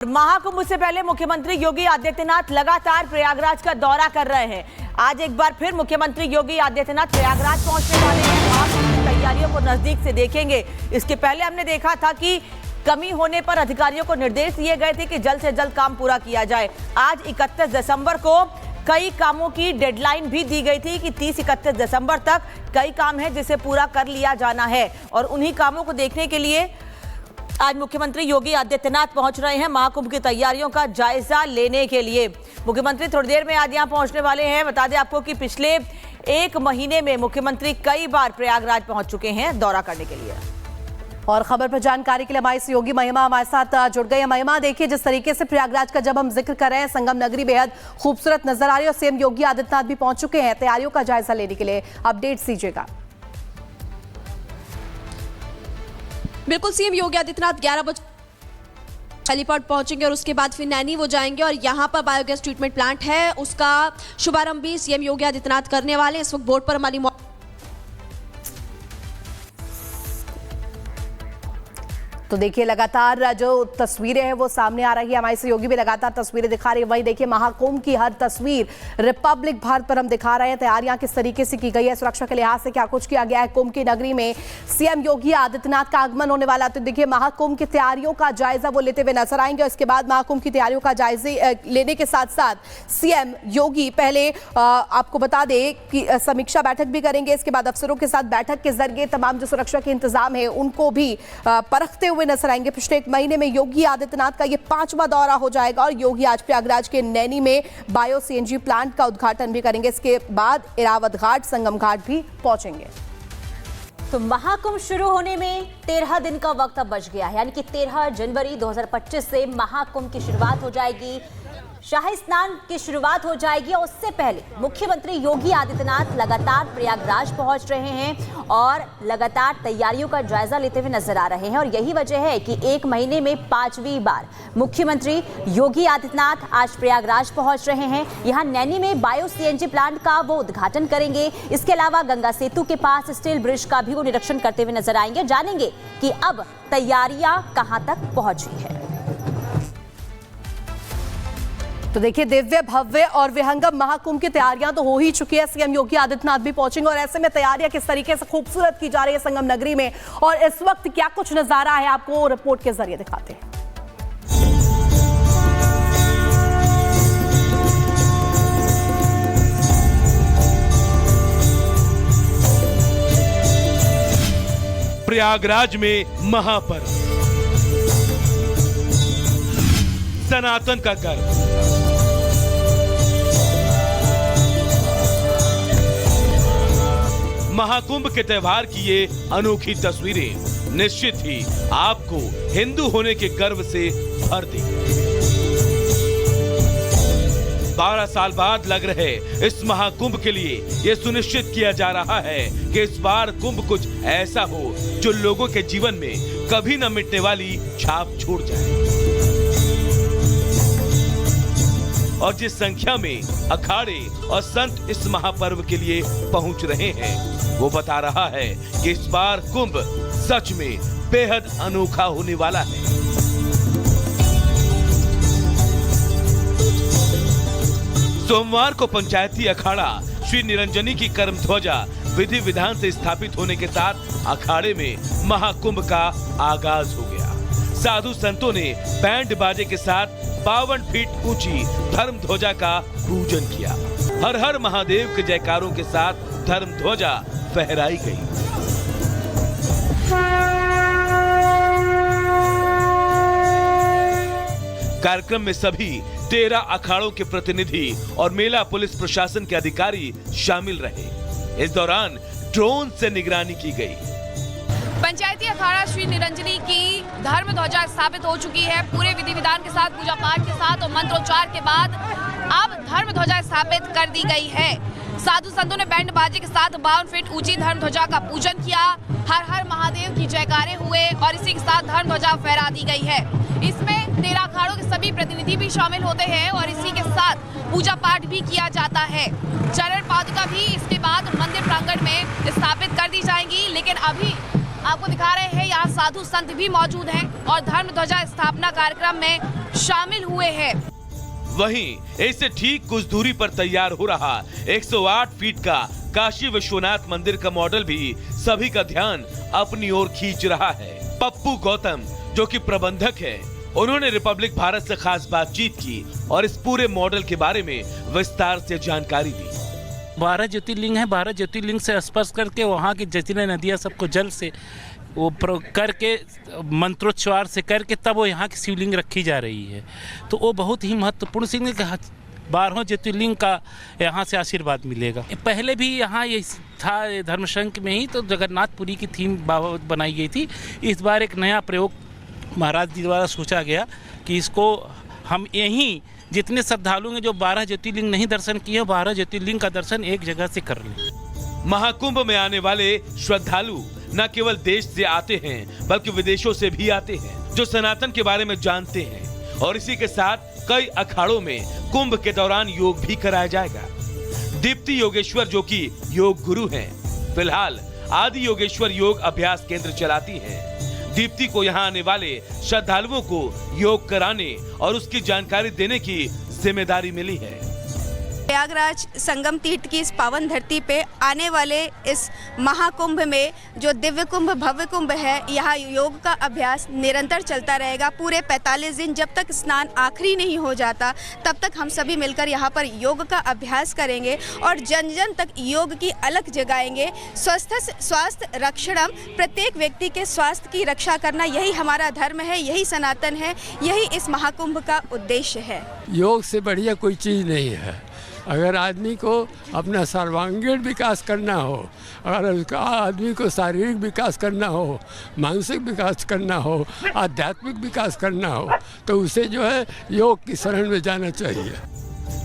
महाकुंभ से पहले मुख्यमंत्री योगी आदित्यनाथ लगातार प्रयागराज का दौरा कर रहे हैं। आज एक बार फिर मुख्यमंत्री योगी आदित्यनाथ प्रयागराज पहुंचने वाले हैं। महाकुंभ की तैयारियों को नजदीक से देखेंगे। इसके पहले हमने देखा था कि कमी होने पर अधिकारियों को निर्देश दिए गए थे कि जल्द से जल्द काम पूरा किया जाए। आज 31 दिसंबर को कई कामों की डेडलाइन भी दी गई थी कि 30-31 दिसंबर तक कई काम है जिसे पूरा कर लिया जाना है, और उन्हीं कामों को देखने के लिए आज मुख्यमंत्री योगी आदित्यनाथ पहुंच रहे हैं महाकुंभ की तैयारियों का जायजा लेने के लिए। मुख्यमंत्री थोड़ी देर में आज यहां पहुंचने वाले हैं। बता दें आपको कि पिछले एक महीने में मुख्यमंत्री कई बार प्रयागराज पहुंच चुके हैं दौरा करने के लिए। और खबर पर जानकारी के लिए हमारी सहयोगी महिमा हमारे साथ जुड़ गई है। महिमा, देखिए जिस तरीके से प्रयागराज का जब हम जिक्र कर रहे हैं, संगम नगरी बेहद खूबसूरत नजर आ रही है और सीएम योगी आदित्यनाथ भी पहुंच चुके हैं तैयारियों का जायजा लेने के लिए। अपडेट दीजिएगा। बिल्कुल, सीएम योगी आदित्यनाथ 11 बजे हेलीपैड पहुंचेंगे और उसके बाद फिर नैनी वो जाएंगे और यहां पर बायोगैस ट्रीटमेंट प्लांट है, उसका शुभारंभ भी सीएम योगी आदित्यनाथ करने वाले। इस वक्त बोर्ड पर हमारी तो देखिए लगातार जो तस्वीरें हैं वो सामने आ रही है। हमारे सहयोगी भी लगातार तस्वीरें दिखा रही है। वही देखिए महाकुंभ की हर तस्वीर रिपब्लिक भारत पर हम दिखा रहे हैं। तैयारियां किस तरीके से की गई है, सुरक्षा के लिहाज से क्या कुछ किया गया है। कुंभ की नगरी में सीएम योगी आदित्यनाथ का आगमन होने वाला। तो देखिए महाकुंभ की तैयारियों का जायजा वो लेते हुए नजर आएंगे। इसके बाद महाकुंभ की तैयारियों का जायजे लेने के साथ साथ सीएम योगी पहले आपको बता दें कि समीक्षा बैठक भी करेंगे। इसके बाद अफसरों के साथ बैठक के जरिए तमाम जो सुरक्षा के इंतजाम है उनको भी परखते हुए नजर आएंगे। पिछले एक महीने में योगी आदित्यनाथ का ये 5वां दौरा हो जाएगा और योगी आज प्रयागराज के नैनी में बायो सीएनजी प्लांट का उद्घाटन भी करेंगे। इसके बाद इरावत घाट, संगम घाट भी पहुंचेंगे। तो महाकुंभ शुरू होने में 13 दिन का वक्त अब बच गया है, यानी कि 13 जनवरी 2025 से महाकुंभ की शुरुआत हो जाएगी। शाही स्नान की शुरुआत हो जाएगी और उससे पहले मुख्यमंत्री योगी आदित्यनाथ लगातार प्रयागराज पहुंच रहे हैं और लगातार तैयारियों का जायजा लेते हुए नजर आ रहे हैं। और यही वजह है कि एक महीने में 5वीं बार मुख्यमंत्री योगी आदित्यनाथ आज प्रयागराज पहुंच रहे हैं। यहां नैनी में बायो सीएनजी प्लांट का वो उद्घाटन करेंगे। इसके अलावा गंगा सेतु के पास स्टील ब्रिज का भी वो निरीक्षण करते हुए नजर आएंगे। जानेंगे कि अब तैयारियां कहां तक पहुंची है। तो देखिए दिव्य, भव्य और विहंगम महाकुंभ की तैयारियां तो हो ही चुकी है। सीएम योगी आदित्यनाथ भी पहुंचेंगे और ऐसे में तैयारियां किस तरीके से खूबसूरत की जा रही है संगम नगरी में और इस वक्त क्या कुछ नजारा है आपको रिपोर्ट के जरिए दिखाते हैं। प्रयागराज में महापर्व, सनातन का गर्व, महाकुंभ के त्योहार की ये अनोखी तस्वीरें निश्चित ही आपको हिंदू होने के गर्व से भर देंगी। 12 साल बाद लग रहे इस महाकुंभ के लिए ये सुनिश्चित किया जा रहा है कि इस बार कुंभ कुछ ऐसा हो जो लोगों के जीवन में कभी न मिटने वाली छाप छोड़ जाए। और जिस संख्या में अखाड़े और संत इस महापर्व के लिए पहुंच रहे हैं वो बता रहा है कि इस बार कुंभ सच में बेहद अनोखा होने वाला है। सोमवार को पंचायती अखाड़ा श्री निरंजनी की कर्म ध्वजा विधि विधान से स्थापित होने के साथ अखाड़े में महाकुंभ का आगाज हो गया। साधु संतों ने बैंड बाजे के साथ 52 फीट ऊंची धर्म ध्वजा का पूजन किया। हर हर महादेव के जयकारों के साथ धर्म ध्वजा फहराई गई। कार्यक्रम में सभी 13 अखाड़ों के प्रतिनिधि और मेला पुलिस प्रशासन के अधिकारी शामिल रहे। इस दौरान ड्रोन से निगरानी की गई। पंचायती अखाड़ा श्री निरंजनी की धर्म ध्वजा स्थापित हो चुकी है। पूरे विधि विधान के साथ, पूजा पाठ के साथ और मंत्रोच्चार के बाद अब धर्म ध्वजा स्थापित कर दी गई है। साधु संतों ने बैंड बाजे के साथ 52 फीट ऊंची धर्म ध्वजा का पूजन किया। हर हर महादेव की जयकारे हुए और इसी के साथ धर्म ध्वजा फहरा दी गई है। इसमें 13 अखाड़ों के सभी प्रतिनिधि भी शामिल होते हैं और इसी के साथ पूजा पाठ भी किया जाता है। चरण पादुका भी इसके बाद मंदिर प्रांगण में स्थापित कर दी जाएंगी, लेकिन अभी आपको दिखा रहे हैं यहाँ साधु संत भी मौजूद हैं और धर्म ध्वजा स्थापना कार्यक्रम में शामिल हुए हैं। वहीं इससे ठीक कुछ दूरी पर तैयार हो रहा 108 फीट का काशी विश्वनाथ मंदिर का मॉडल भी सभी का ध्यान अपनी ओर खींच रहा है। पप्पू गौतम जो कि प्रबंधक है, उन्होंने रिपब्लिक भारत से खास बातचीत की और इस पूरे मॉडल के बारे में विस्तार से जानकारी दी। 12 ज्योतिर्लिंग है, 12 ज्योतिर्लिंग से स्पर्श करके वहाँ की जितने नदियाँ सबको जल से वो करके मंत्रोच्चार से करके तब वो यहाँ की शिवलिंग रखी जा रही है। तो वो बहुत ही महत्वपूर्ण शिवलिंग 12 ज्योतिर्लिंग का यहाँ से आशीर्वाद मिलेगा। पहले भी यहाँ ये था धर्मशंक में ही, तो जगन्नाथपुरी की थीम बनाई गई थी। इस बार एक नया प्रयोग महाराज जी द्वारा सोचा गया कि इसको हम यहीं जितने श्रद्धालु हैं जो 12 ज्योतिर्लिंग नहीं दर्शन किए, 12 ज्योतिर्लिंग का दर्शन एक जगह से कर लें। महाकुंभ में आने वाले श्रद्धालु न केवल देश से आते हैं बल्कि विदेशों से भी आते हैं जो सनातन के बारे में जानते हैं। और इसी के साथ कई अखाड़ों में कुंभ के दौरान योग भी कराया जाएगा। दीप्ति योगेश्वर जो कि योग गुरु हैं, फिलहाल आदि योगेश्वर योग अभ्यास केंद्र चलाती हैं। दीप्ति को यहाँ आने वाले श्रद्धालुओं को योग कराने और उसकी जानकारी देने की जिम्मेदारी मिली है। प्रयागराज संगम तीर्थ की इस पावन धरती पे आने वाले इस महाकुंभ में जो दिव्य कुंभ भव्य कुंभ है, यहाँ योग का अभ्यास निरंतर चलता रहेगा। पूरे 45 दिन जब तक स्नान आखिरी नहीं हो जाता तब तक हम सभी मिलकर यहाँ पर योग का अभ्यास करेंगे और जन जन तक योग की अलख जगाएंगे। स्वास्थ्य रक्षणम, प्रत्येक व्यक्ति के स्वास्थ्य की रक्षा करना यही हमारा धर्म है, यही सनातन है, यही इस महाकुंभ का उद्देश्य है। योग से बढ़िया कोई चीज़ नहीं है। अगर आदमी को अपना सर्वांगीण विकास करना हो, अगर उसका आदमी को शारीरिक विकास करना हो, मानसिक विकास करना हो, आध्यात्मिक विकास करना हो, तो उसे जो है योग की शरण में जाना चाहिए।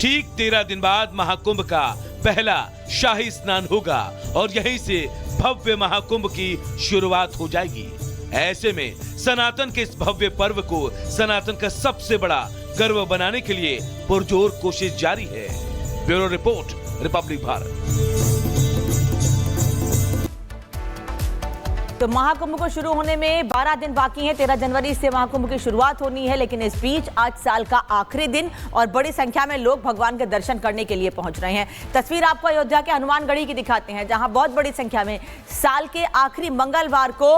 ठीक 13 दिन बाद महाकुंभ का पहला शाही स्नान होगा और यहीं से भव्य महाकुंभ की शुरुआत हो जाएगी। ऐसे में सनातन के इस भव्य पर्व को सनातन का सबसे बड़ा गर्व बनाने के लिए पुरजोर कोशिश जारी है। Bureau report, Republic Bharat. तो महाकुंभ को शुरू होने में 12 दिन बाकी हैं। 13 जनवरी से महाकुंभ की शुरुआत होनी है, लेकिन इस बीच आज साल का आखिरी दिन और बड़ी संख्या में लोग भगवान के दर्शन करने के लिए पहुंच रहे हैं। तस्वीर आपको अयोध्या के हनुमानगढ़ी की दिखाते हैं, जहां बहुत बड़ी संख्या में साल के आखिरी मंगलवार को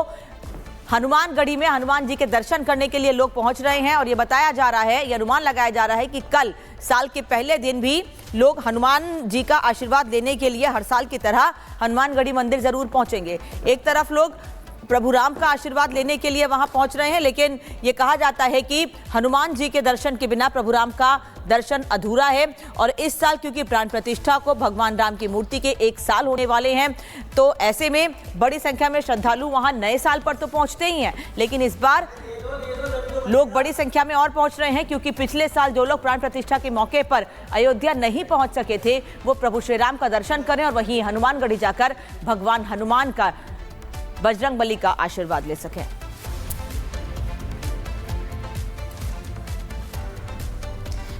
हनुमानगढ़ी में हनुमान जी के दर्शन करने के लिए लोग पहुंच रहे हैं। और ये बताया जा रहा है, ये अनुमान लगाया जा रहा है कि कल साल के पहले दिन भी लोग हनुमान जी का आशीर्वाद लेने के लिए हर साल की तरह हनुमानगढ़ी मंदिर जरूर पहुंचेंगे। एक तरफ लोग प्रभु राम का आशीर्वाद लेने के लिए वहां पहुंच रहे हैं, लेकिन ये कहा जाता है कि हनुमान जी के दर्शन के बिना प्रभु राम का दर्शन अधूरा है। और इस साल क्योंकि प्राण प्रतिष्ठा को भगवान राम की मूर्ति के 1 साल होने वाले हैं, तो ऐसे में बड़ी संख्या में श्रद्धालु वहां नए साल पर तो पहुंचते ही हैं, लेकिन इस बार लोग बड़ी संख्या में और पहुंच रहे हैं, क्योंकि पिछले साल जो लोग प्राण प्रतिष्ठा के मौके पर अयोध्या नहीं पहुंच सके थे, वो प्रभु श्री राम का दर्शन करें और वहीं हनुमानगढ़ी जाकर भगवान हनुमान का, बजरंगबली का आशीर्वाद ले सकें।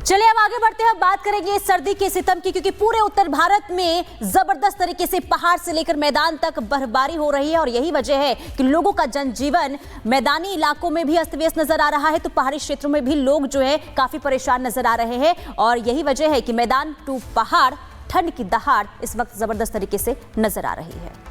चलिए अब आगे बढ़ते हैं, बात करेंगे सर्दी के सितम की, क्योंकि पूरे उत्तर भारत में जबरदस्त तरीके से पहाड़ से लेकर मैदान तक बर्फबारी हो रही है और यही वजह है कि लोगों का जनजीवन मैदानी इलाकों में भी अस्त व्यस्त नजर आ रहा है, तो पहाड़ी क्षेत्रों में भी लोग जो है काफी परेशान नजर आ रहे हैं। और यही वजह है कि मैदान टू पहाड़ ठंड की दहाड़ इस वक्त जबरदस्त तरीके से नजर आ रही है।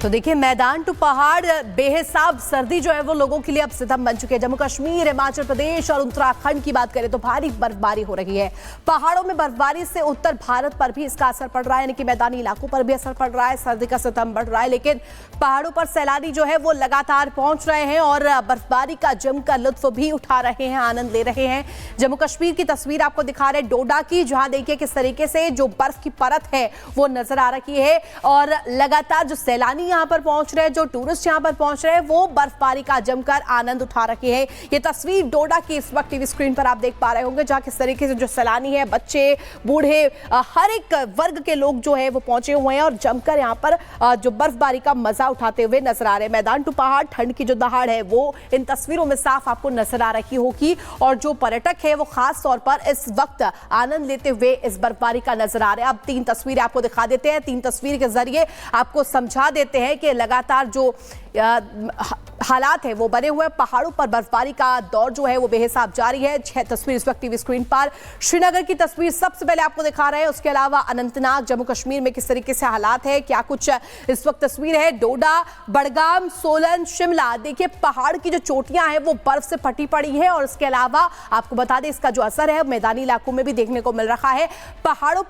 तो देखिए, मैदान टू पहाड़ बेहिसाब सर्दी जो है वो लोगों के लिए अब सितम बन चुके हैं। जम्मू कश्मीर, हिमाचल प्रदेश और उत्तराखंड की बात करें तो भारी बर्फबारी हो रही है। पहाड़ों में बर्फबारी से उत्तर भारत पर भी इसका असर पड़ रहा है, यानी कि मैदानी इलाकों पर भी असर पड़ रहा है। सर्दी का सितम बढ़ रहा है, लेकिन पहाड़ों पर सैलानी जो है वो लगातार पहुंच रहे हैं और बर्फबारी का जमकर लुत्फ भी उठा रहे हैं, आनंद ले रहे हैं। जम्मू कश्मीर की तस्वीर आपको दिखा रहे डोडा की, जहां देखिए किस तरीके से जो बर्फ की परत है वो नजर आ रही है और लगातार जो सैलानी यहाँ पर पहुंच रहे हैं, जो टूरिस्ट यहाँ पर पहुंच रहे हैं, वो बर्फबारी का जमकर आनंद उठा रखे हैं। ये तस्वीर डोडा की इस वक्त टीवी स्क्रीन पर आप देख पा रहे होंगे, जहाँ किस तरीके से जो सैलानी है, बच्चे, बूढ़े, हर एक वर्ग के लोग जो है वो पहुंचे हुए हैं और जमकर यहाँ पर जो बर्फबारी का मजा उठाते हुए नजर आ रहे हैं। मैदान टू पहाड़, ठंड की जो दहाड़ है वो इन तस्वीरों में साफ आपको नजर आ रही होगी और जो पर्यटक है वो खास तौर पर इस वक्त आनंद लेते हुए इस बर्फबारी का नजर आ रहे हैं। अब 3 तस्वीरें आपको दिखा देते हैं, 3 तस्वीर के जरिए आपको समझा देते हैं कि लगातार जो हालात है वो बने हुए हैं। पहाड़ों पर बर्फबारी का दौर जो है वो बेहिसाब जारी है। 6 तस्वीर इस वक्त टीवी स्क्रीन पर। श्रीनगर की तस्वीर सबसे पहले आपको दिखा रहे हैं, उसके अलावा अनंतनाग, जम्मू कश्मीर में किस तरीके से हालात है, क्या कुछ इस वक्त तस्वीर है। डोडा, बड़गाम, सोलन, शिमला, देखिए पहाड़ की जो चोटियां हैं वो बर्फ से फटी पड़ी है और इसके अलावा आपको बता दें इसका जो असर है मैदानी इलाकों में भी देखने को मिल रहा है। पहाड़ों